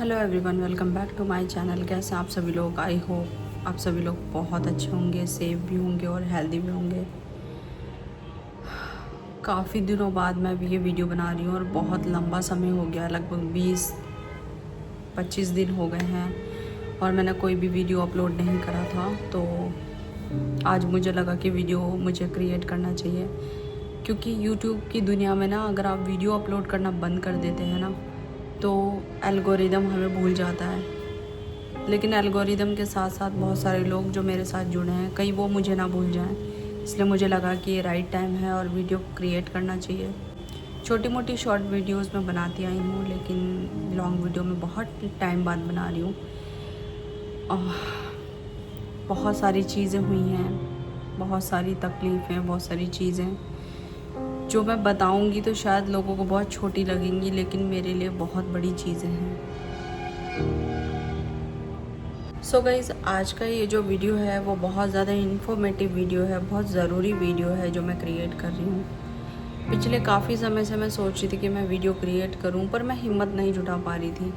Hello everyone, welcome back to my channel. कैसे आप सभी लोग? आई होप आप सभी लोग बहुत अच्छे होंगे, सेफ भी होंगे और हेल्दी भी होंगे। काफ़ी दिनों बाद मैं भी ये वीडियो बना रही हूँ और बहुत लंबा समय हो गया, लगभग 20-25 दिन हो गए हैं और मैंने कोई भी वीडियो अपलोड नहीं करा था। तो आज मुझे लगा कि वीडियो मुझे क्रिएट करना चाहिए, क्योंकि यूट्यूब की दुनिया में ना अगर आप वीडियो अपलोड करना बंद कर देते हैं ना तो एल्गोरिदम हमें भूल जाता है। लेकिन एल्गोरिदम के साथ साथ बहुत सारे लोग जो मेरे साथ जुड़े हैं, कहीं वो मुझे ना भूल जाएं, इसलिए मुझे लगा कि ये राइट टाइम है और वीडियो क्रिएट करना चाहिए। छोटी मोटी शॉर्ट वीडियोस मैं बनाती आई हूँ, लेकिन लॉन्ग वीडियो में बहुत टाइम बाद बना रही हूँ। बहुत सारी चीज़ें हुई हैं, बहुत सारी तकलीफ़ें, बहुत सारी चीज़ें जो मैं बताऊंगी तो शायद लोगों को बहुत छोटी लगेंगी, लेकिन मेरे लिए बहुत बड़ी चीज़ें हैं। सो गाइज़, आज का ये जो वीडियो है वो बहुत ज़्यादा इन्फॉर्मेटिव वीडियो है, बहुत ज़रूरी वीडियो है जो मैं क्रिएट कर रही हूँ। पिछले काफ़ी समय से मैं सोच रही थी कि मैं वीडियो क्रिएट करूँ, पर मैं हिम्मत नहीं जुटा पा रही थी।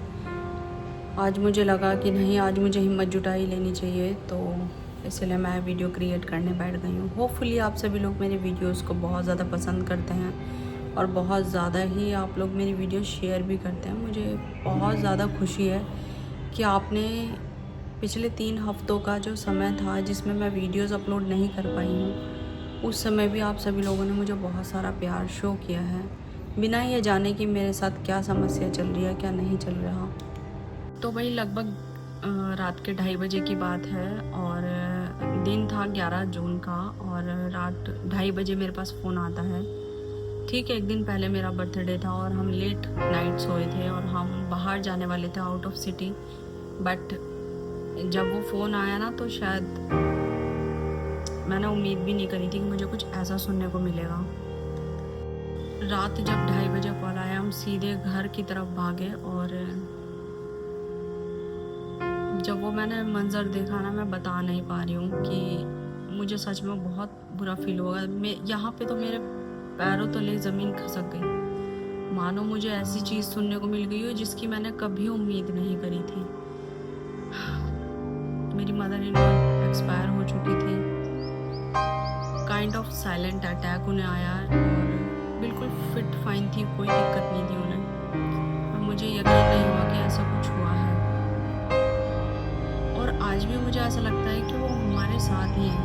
आज मुझे लगा कि नहीं, आज मुझे हिम्मत जुटा ही लेनी चाहिए, तो इसलिए मैं वीडियो क्रिएट करने बैठ गई हूँ। होपफुली आप सभी लोग मेरे वीडियोस को बहुत ज़्यादा पसंद करते हैं और बहुत ज़्यादा ही आप लोग मेरी वीडियो शेयर भी करते हैं। मुझे बहुत ज़्यादा खुशी है कि आपने पिछले 3 हफ्तों का जो समय था जिसमें मैं वीडियोस अपलोड नहीं कर पाई हूँ, उस समय भी आप सभी लोगों ने मुझे बहुत सारा प्यार शो किया है, बिना ये जाने कि मेरे साथ क्या समस्या चल रही है, क्या नहीं चल रहा। तो भाई लगभग रात के 2:30 बजे की बात है और दिन था 11 जून का, और रात 2:30 बजे मेरे पास फ़ोन आता है। ठीक है, एक दिन पहले मेरा बर्थडे था और हम लेट नाइट सोए थे और हम बाहर जाने वाले थे, आउट ऑफ सिटी। बट जब वो फ़ोन आया ना तो शायद मैंने उम्मीद भी नहीं करी थी कि मुझे कुछ ऐसा सुनने को मिलेगा। रात जब 2:30 बजे कॉल आया, हम सीधे घर की तरफ भागे और जब वो मैंने मंज़र देखा ना, मैं बता नहीं पा रही हूँ कि मुझे सच में बहुत बुरा फील हुआ। मैं यहाँ पे तो मेरे पैरों तले ज़मीन खिसक गई, मानो मुझे ऐसी चीज़ सुनने को मिल गई हो जिसकी मैंने कभी उम्मीद नहीं करी थी। मेरी मदर इन लॉ एक्सपायर हो चुकी थी। काइंड ऑफ साइलेंट अटैक उन्हें आया और बिल्कुल फिट फाइन थी, कोई दिक्कत नहीं थी उन्हें, और मुझे यकीन नहीं हुआ कि ऐसा कुछ हुआ है। और आज भी मुझे ऐसा लगता है कि वो हमारे साथ ही है।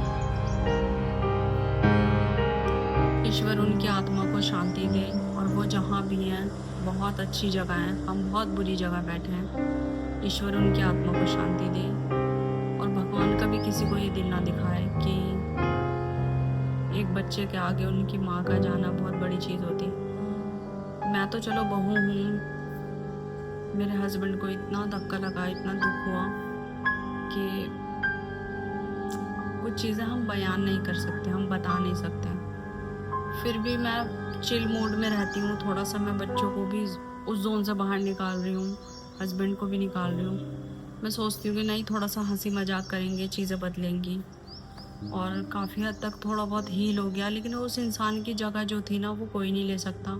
ईश्वर उनकी आत्मा को शांति दे, और वो जहाँ भी हैं बहुत अच्छी जगह है, हम बहुत बुरी जगह बैठे हैं। ईश्वर उनकी आत्मा को शांति दे, और भगवान कभी किसी को ये दिल ना दिखाए कि एक बच्चे के आगे उनकी माँ का जाना बहुत बड़ी चीज़ होती। मैं तो चलो बहू हूँ, मेरे हस्बैंड को इतना धक्का लगा, इतना दुख हुआ कि कुछ चीज़ें हम बयान नहीं कर सकते, हम बता नहीं सकते। फिर भी मैं चिल मूड में रहती हूँ, थोड़ा सा मैं बच्चों को भी उस जोन से बाहर निकाल रही हूँ, हस्बैंड को भी निकाल रही हूँ। मैं सोचती हूँ कि नहीं, थोड़ा सा हंसी मजाक करेंगे, चीज़ें बदलेंगी, और काफ़ी हद तक थोड़ा बहुत हील हो गया। लेकिन उस इंसान की जगह जो थी ना, वो कोई नहीं ले सकता,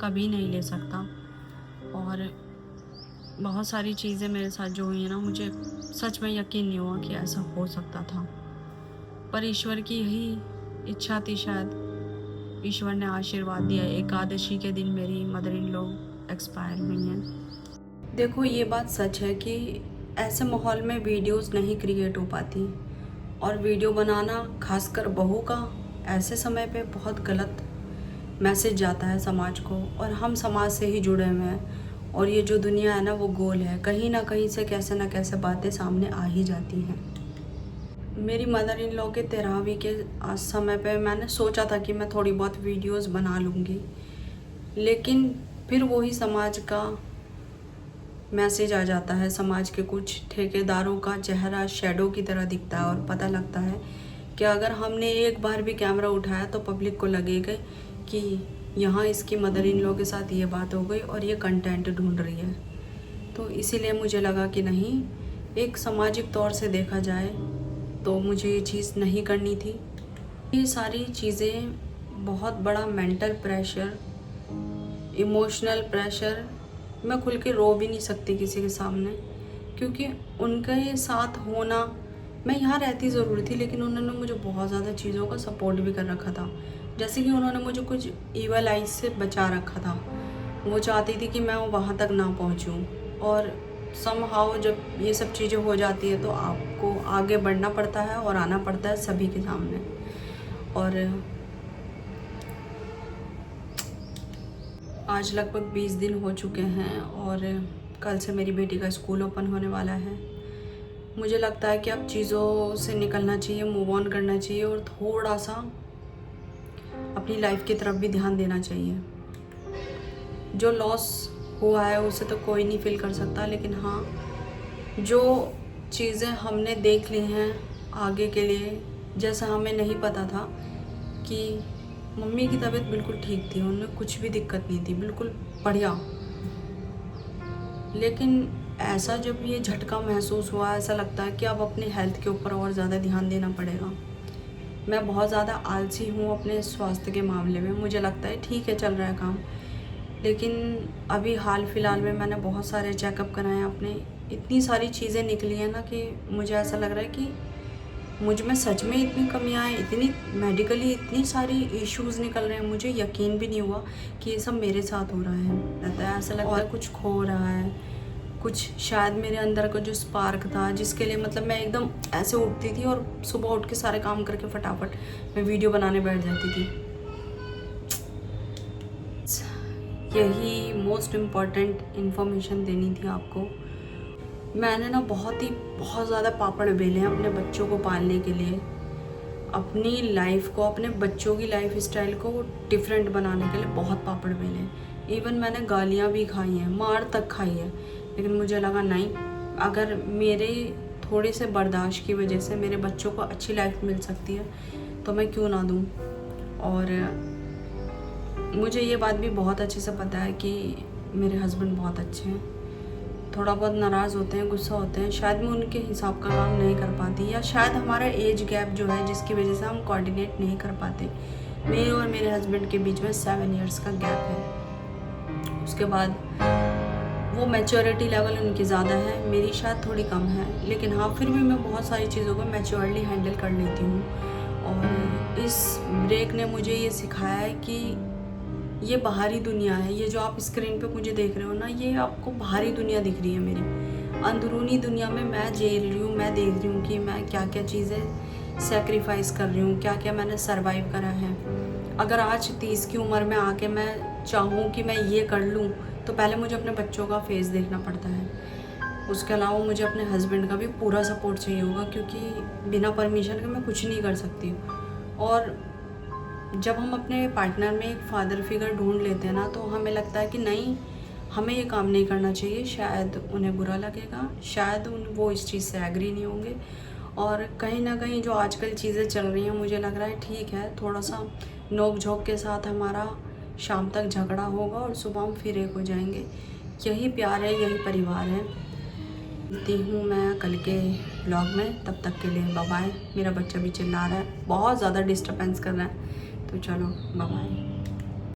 कभी नहीं ले सकता। और बहुत सारी चीज़ें मेरे साथ जो हुई है ना, मुझे सच में यकीन नहीं हुआ कि ऐसा हो सकता था, पर ईश्वर की यही इच्छा थी शायद। ईश्वर ने आशीर्वाद दिया। एकादशी के दिन मेरी मदर इन लॉ एक्सपायर हुई हैं। देखो, ये बात सच है कि ऐसे माहौल में वीडियोस नहीं क्रिएट हो पाती, और वीडियो बनाना खासकर बहू का ऐसे समय पे बहुत गलत मैसेज जाता है समाज को। और हम समाज से ही जुड़े हुए हैं, और ये जो दुनिया है ना वो गोल है, कहीं ना कहीं से कैसे ना कैसे बातें सामने आ ही जाती हैं। मेरी मदर इन लॉ के 13वीं के समय पे मैंने सोचा था कि मैं थोड़ी बहुत वीडियोस बना लूँगी, लेकिन फिर वही समाज का मैसेज आ जाता है। समाज के कुछ ठेकेदारों का चेहरा शैडो की तरह दिखता है, और पता लगता है कि अगर हमने एक बार भी कैमरा उठाया तो पब्लिक को लगेगा कि यहाँ इसकी मदर इन लॉ के साथ ये बात हो गई और ये कंटेंट ढूंढ रही है। तो इसीलिए मुझे लगा कि नहीं, एक सामाजिक तौर से देखा जाए तो मुझे ये चीज़ नहीं करनी थी। ये सारी चीज़ें बहुत बड़ा मेंटल प्रेशर, इमोशनल प्रेशर मैं खुल के रो भी नहीं सकती किसी के सामने, क्योंकि उनके साथ होना, मैं यहाँ रहती ज़रूर थी लेकिन उन्होंने मुझे बहुत ज़्यादा चीज़ों का सपोर्ट भी कर रखा था। जैसे कि उन्होंने मुझे कुछ ईवल आइज से बचा रखा था। वो चाहती थी कि मैं वहाँ तक ना पहुँचूँ, और समहाउ जब ये सब चीज़ें हो जाती है तो आपको आगे बढ़ना पड़ता है और आना पड़ता है सभी के सामने। और आज लगभग 20 दिन हो चुके हैं और कल से मेरी बेटी का स्कूल ओपन होने वाला है। मुझे लगता है कि अब चीज़ों से निकलना चाहिए, मूव ऑन करना चाहिए और थोड़ा सा अपनी लाइफ की तरफ भी ध्यान देना चाहिए। जो लॉस हुआ है उसे तो कोई नहीं फील कर सकता, लेकिन हाँ, जो चीज़ें हमने देख ली हैं आगे के लिए, जैसा हमें नहीं पता था कि मम्मी की तबीयत बिल्कुल ठीक थी, उन्हें कुछ भी दिक्कत नहीं थी, बिल्कुल बढ़िया। लेकिन ऐसा जब ये झटका महसूस हुआ, ऐसा लगता है कि अब अपने हेल्थ के ऊपर और ज़्यादा ध्यान देना पड़ेगा। मैं बहुत ज़्यादा आलसी हूँ अपने स्वास्थ्य के मामले में। मुझे लगता है ठीक है, चल रहा है काम, लेकिन अभी हाल फिलहाल में मैंने बहुत सारे चेकअप कराए अपने। इतनी सारी चीज़ें निकली हैं ना कि मुझे ऐसा लग रहा है कि मुझ में सच में इतनी कमियां हैं, इतनी मेडिकली इतनी सारी इश्यूज़ निकल रहे हैं। मुझे यकीन भी नहीं हुआ कि ये सब मेरे साथ हो रहा है। लगता है, ऐसा लगता है कुछ खो रहा है, कुछ शायद मेरे अंदर का जो स्पार्क था, जिसके लिए मतलब मैं एकदम ऐसे उठती थी और सुबह उठ के सारे काम करके फटाफट मैं वीडियो बनाने बैठ जाती थी। यही मोस्ट इम्पॉर्टेंट इन्फॉर्मेशन देनी थी आपको। मैंने ना बहुत ज़्यादा पापड़ बेले हैं अपने बच्चों को पालने के लिए, अपनी लाइफ को, अपने बच्चों की लाइफ स्टाइल को डिफरेंट बनाने के लिए बहुत पापड़ बेले हैं। इवन मैंने गालियाँ भी खाई हैं, मार तक खाई है, लेकिन मुझे लगा नहीं, अगर मेरे थोड़े से बर्दाश्त की वजह से मेरे बच्चों को अच्छी लाइफ मिल सकती है तो मैं क्यों ना दूँ। और मुझे ये बात भी बहुत अच्छे से पता है कि मेरे हस्बैंड बहुत अच्छे हैं। थोड़ा बहुत नाराज़ होते हैं, गुस्सा होते हैं, शायद मैं उनके हिसाब का काम नहीं कर पाती, या शायद हमारा एज गैप जो है जिसकी वजह से हम कोऑर्डिनेट नहीं कर पाते। मेरे और मेरे हस्बैंड के बीच में 7 इयर्स का गैप है। उसके बाद वो मैच्योरिटी लेवल उनकी ज़्यादा है, मेरी शायद थोड़ी कम है, लेकिन हाँ, फिर भी मैं बहुत सारी चीज़ों को मैच्योरली हैंडल कर लेती हूँ। और इस ब्रेक ने मुझे ये सिखाया है कि ये बाहरी दुनिया है, ये जो आप स्क्रीन पे मुझे देख रहे हो ना, ये आपको बाहरी दुनिया दिख रही है। मेरी अंदरूनी दुनिया में मैं झेल रही हूँ, मैं देख रही हूँ कि मैं क्या क्या चीज़ें सेक्रीफाइस कर रही हूँ, क्या क्या मैंने सरवाइव करा है। अगर आज 30 की उम्र में आके मैं चाहूँ कि मैं ये कर लूँ, तो पहले मुझे अपने बच्चों का फेस देखना पड़ता है। उसके अलावा मुझे अपने हस्बैंड का भी पूरा सपोर्ट चाहिए होगा, क्योंकि बिना परमिशन के मैं कुछ नहीं कर सकती। और जब हम अपने पार्टनर में एक फादर फिगर ढूंढ लेते हैं ना, तो हमें लगता है कि नहीं, हमें ये काम नहीं करना चाहिए, शायद उन्हें बुरा लगेगा, शायद वो इस चीज़ से एग्री नहीं होंगे। और कहीं ना कहीं जो आजकल चीज़ें चल रही हैं, मुझे लग रहा है ठीक है, थोड़ा सा नोक झोंक के साथ हमारा शाम तक झगड़ा होगा और सुबह हम फिर एक हो जाएंगे। यही प्यार है, यही परिवार है। मिलती हूँ मैं कल के व्लॉग में, तब तक के लिए बाय बाय। मेरा बच्चा भी चिल्ला रहा है, बहुत ज़्यादा डिस्टर्बेंस कर रहा है, तो चलो बाय बाय।